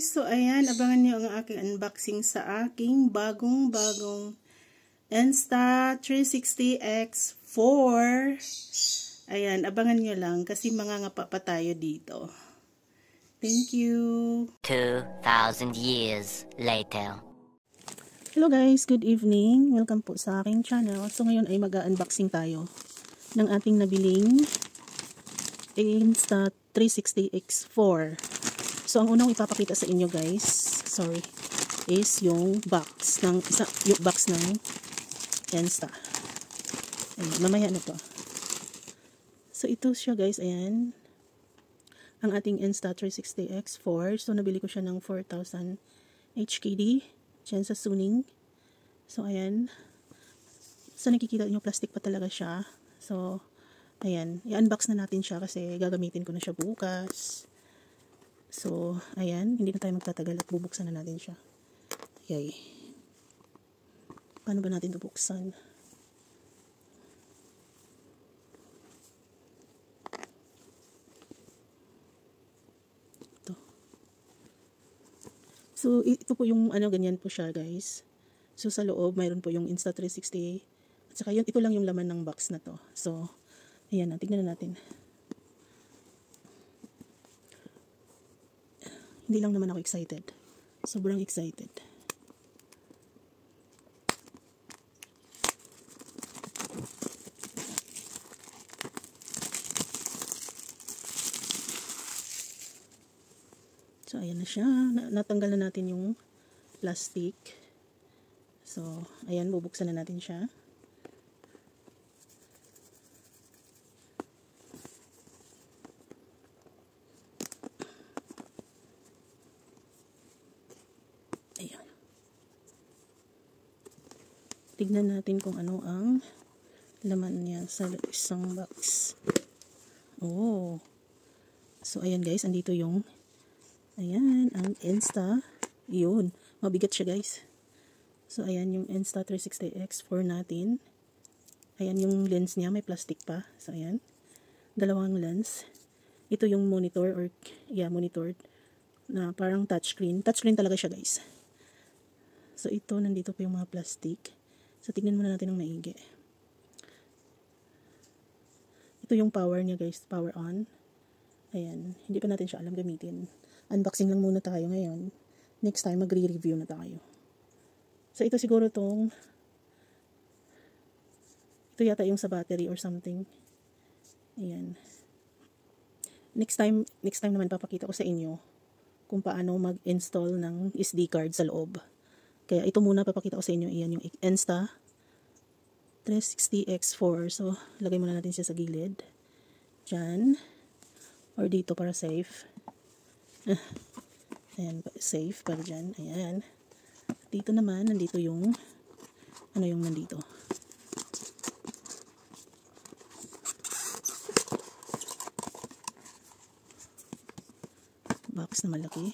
So ayan, abangan nyo ang aking unboxing sa aking bagong-bagong Insta360X4. Ayan, abangan nyo lang kasi mangangapa pa tayo dito. Thank you. 2,000 years later. Hello guys, good evening. Welcome po sa aking channel. So ngayon ay mag-unboxing tayo ng ating nabiling Insta360X4. So ang unang ipapakita sa inyo guys, is yung box ng Insta. Ayan, mamaya na to. So ito siya guys, ayan. Ang ating Insta360X4. So nabili ko siya ng 4,000 HKD dyan sa Suning. So ayan. So nakikita nyo, plastic pa talaga siya. So ayan, i-unbox na natin siya kasi gagamitin ko na siya bukas. So, ayan, hindi na tayo magtatagal at bubuksan na natin siya. Yay. Paano ba natin ito buksan? Ito. So, ito po yung, ganyan po siya, guys. So, sa loob, mayroon po yung Insta360. At saka yun, ito lang yung laman ng box na to. So, ayan, tignan na natin. Hindi lang naman ako excited. Sobrang excited. So, ayan na siya. Natanggal na natin yung plastic. So, ayan, bubuksan na natin siya. Ayan. Tignan natin kung ano ang laman niya sa isang box. Oh. So, ayan guys, andito yung ayan, ang Insta. Yun. Mabigat siya guys. So, ayan yung Insta360X4 natin. Ayan yung lens niya. May plastic pa. So, ayan. Dalawang lens. Ito yung monitor or, monitor na parang touchscreen. Touchscreen talaga siya guys. So, ito, nandito pa yung mga plastic. So, tignan muna natin ng maigi. Ito yung power niya guys. Power on. Ayan. Hindi pa natin siya alam gamitin. Unboxing lang muna tayo ngayon. Next time, magre-review na tayo. So, ito siguro ito yata yung sa battery or something. Ayan. Next time naman papakita ko sa inyo kung paano mag-install ng SD card sa loob. Kaya ito muna papakita ko sa inyo. Ayan yung Insta360X4. So, lagay muna natin siya sa gilid. Diyan. Or dito para safe. Ayan, safe para dyan. Ayan. Dito naman, nandito yung yung nandito. Box na malaki.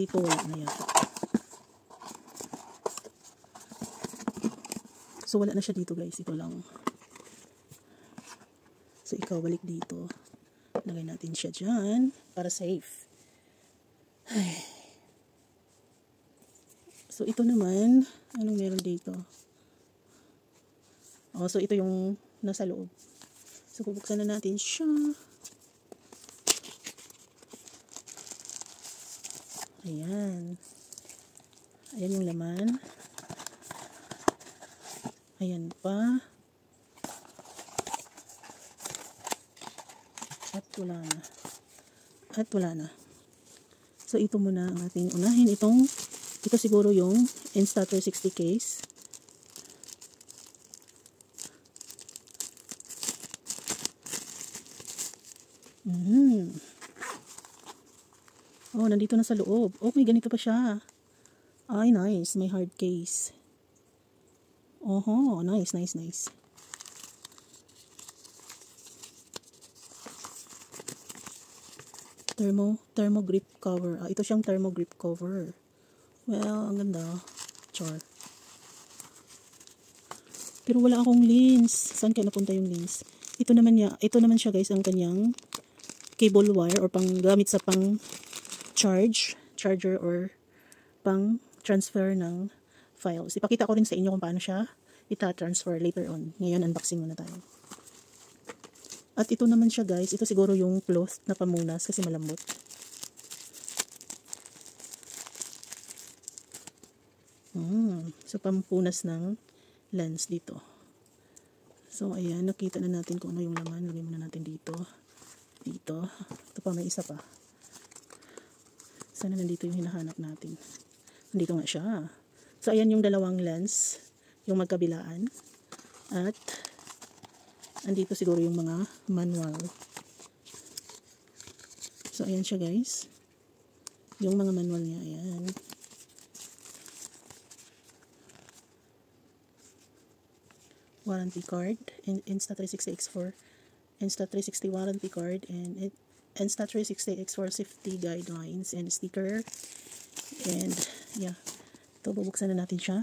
Dito wala na yata. So, wala na siya dito guys. Ito lang. So, ikaw balik dito. Lagay natin siya dyan. Para safe. Ay. So, ito naman. Anong meron dito? Oh, so, ito yung nasa loob. So, bubuksan na natin siya. Ayan. Ayan yung laman. Ayan pa. At wala na. At wala na. So, ito muna ang ating unahin. Ito siguro yung Insta360 case. Oh, nandito na sa loob. Oh, may ganito pa siya. Ay, nice. May hard case. Oho, nice. Thermo grip cover. Ito siyang thermo grip cover. Well, ang ganda. Char. Pero wala akong lens. Saan kaya napunta yung lens? Ito naman siya guys, ang kanyang cable wire or pang gamit sa pang charge charger or pang transfer ng files. Ipakita ko rin sa inyo kung paano siya ita-transfer later on. Ngayon, unboxing muna tayo. At ito naman siya guys, ito siguro yung cloth na pamunas kasi malambot. So, pampunas ng lens dito. So, ayan, nakita na natin kung ano yung laman. Lagay muna natin dito. Dito. Ito pa, may isa pa. Sana nandito yung hinahanap natin. Nandito nga siya. So, ayan yung dalawang lens. Yung magkabilaan. At, andito siguro yung mga manual. So, ayan siya guys. Yung mga manual niya, ayan. Warranty card, Insta360X4 Insta360 warranty card, and Insta360X4 safety guidelines and sticker. And yeah, ito bubuksan na natin siya.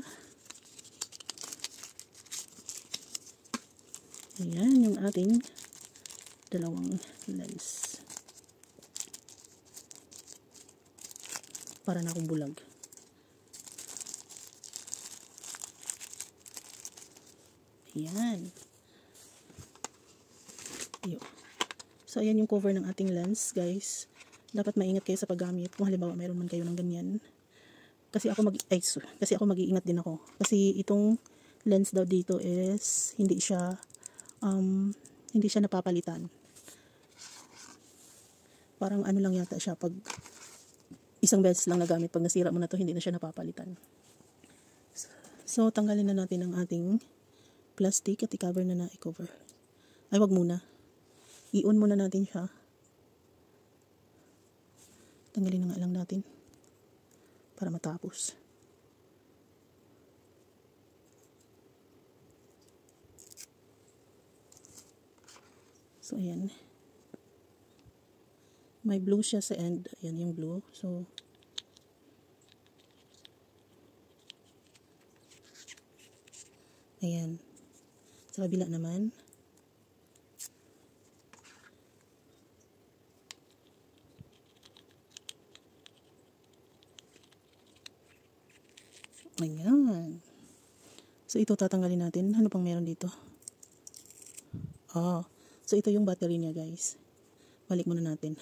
Ayan yung ating dalawang lens. Para na akong bulag. Ayan. So, ayan yung cover ng ating lens, guys. Dapat maingat kayo sa paggamit. Kung halimbawa, mayroon man kayo ng ganyan. Kasi ako mag-iingat din ako. Kasi itong lens daw dito is hindi siya napapalitan. Parang ano lang yata siya, pag isang beses lang nagamit, pag nasira mo na to, hindi na siya napapalitan. So, tanggalin na natin ang ating plastic at i-cover na i-cover. Ay, wag muna. I-on muna natin siya. Tanggalin na nga lang natin para matapos. So, ayan. May blue siya sa end. Ayan yung blue. So, ayan. Sa kabila naman. Ayan. So, ito tatanggalin natin. Ano pang meron dito? So, ito yung battery niya, guys. Balik muna natin.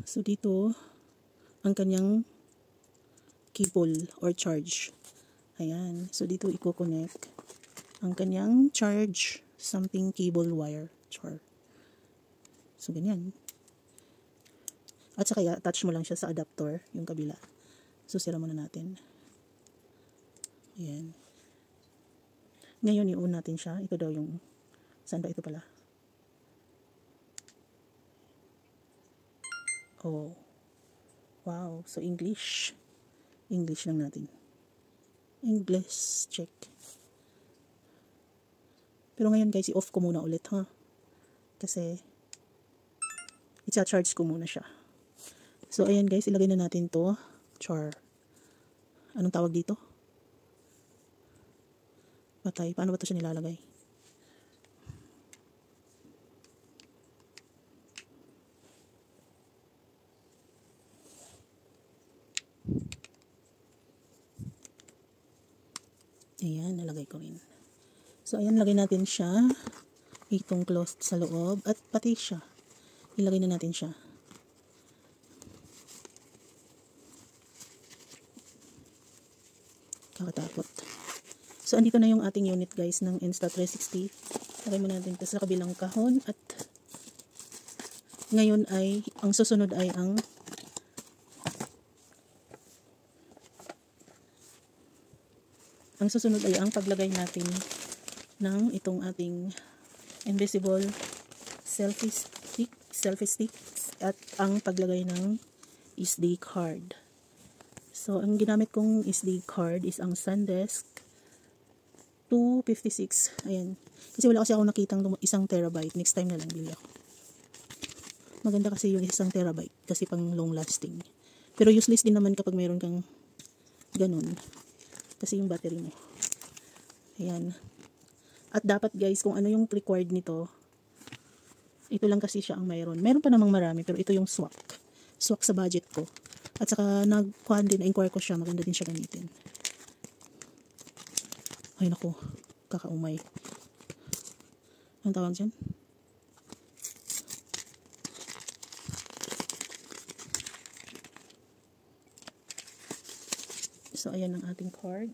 So, dito, ang kanyang cable or charge. Ayan. So, dito i-connect ang kanyang charge something cable wire. So, ganyan. At saka attach mo lang siya sa adapter, yung kabila. So, sira muna natin. Ayan. Ngayon, i-on natin siya. Ito daw yung, saan ba ito pala? Oh. Wow. So, English lang natin. English check. Pero ngayon guys, i-off ko muna ulit ha. Kasi i-charge ko muna siya. So ayan guys, ilagay na natin to. Anong tawag dito? Patay. Paano ba ito siya nilalagay? Ayan, nalagay ko rin. So, ayan, lagay natin siya. Itong cloth sa loob. At pati siya. Ilagay na natin siya. Kakatakot. So, andito na yung ating unit guys ng Insta360. Lagay mo natin ito sa kabilang kahon. At ngayon ay, ang susunod ay ang paglagay natin ng itong ating invisible selfie stick at ang paglagay ng SD card. So, ang ginamit kong SD card is ang SanDisk 256. Ayan. Kasi wala kasi ako nakitang 1 terabyte. Next time na lang bili ako. Maganda kasi yung 1 terabyte kasi pang long lasting. Pero useless din naman kapag mayroon kang ganun. Kasi yung battery mo. Ayan. At dapat guys, kung ano yung required nito, Ito lang kasi siya ang mayroon. Meron pa namang marami, pero ito yung swak. Swak sa budget ko. At saka nagkuhan din, na-inquire ko siya. Maganda din siya gamitin. Ay naku, kakaumay. Anong tawag dyan? So, ayan ang ating card.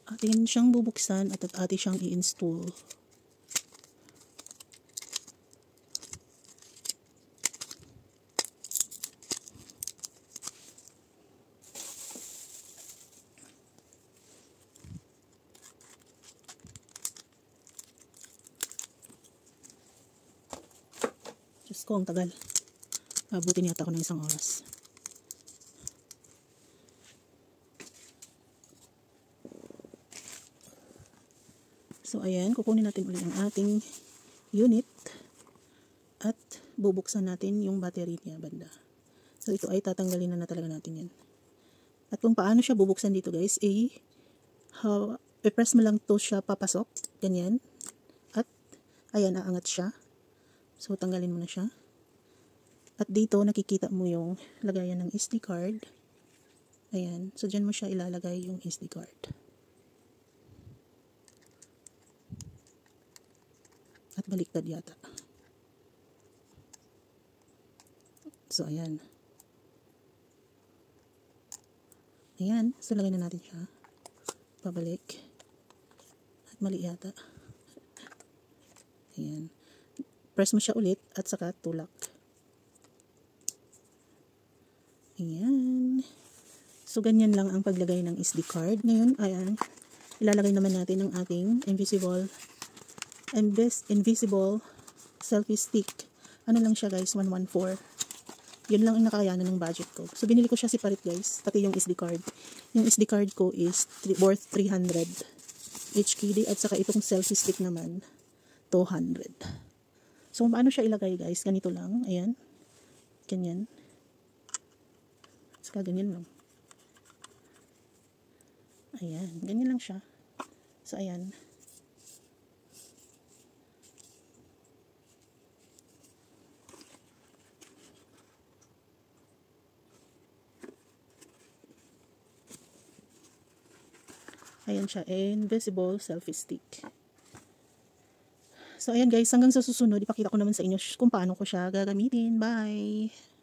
Atin siyang bubuksan at atin siyang i-install. Diyos ko, ang tagal. Abutin yata ako ng 1 oras. So, ayan, kukunin natin ulit ang ating unit at bubuksan natin yung battery niya banda. So, ito ay tatanggalin na talaga natin yan. At kung paano siya bubuksan dito guys, i-press mo lang to siya papasok, ganyan. At, ayan, aangat siya. So, tanggalin mo na siya. At dito, nakikita mo yung lagayan ng SD card. Ayan, so dyan mo siya ilalagay yung SD card. At baliktad yata. So, ayan. Ayan. So, lagay na natin siya. Pabalik. At mali yata. Ayan. Press mo siya ulit at saka tulak. Ayan. So, ganyan lang ang paglagay ng SD card. Ngayon, ayan. Ilalagay naman natin ang ating invisible selfie stick. Ano lang siya guys, 114. Yun lang ang nakakayanan ng budget ko. So binili ko siya separate guys, pati yung SD card. Yung SD card ko is worth 300 HKD at saka itong selfie stick naman 200. So kung paano siya ilagay guys, ganito lang, ayan. Ganyan. Saka ganyan lang. Ayan, ganyan lang siya. So ayan. Ayan siya, invisible selfie stick. So, ayan guys, hanggang sa susunod, ipakita ko naman sa inyo kung paano ko siya gagamitin. Bye!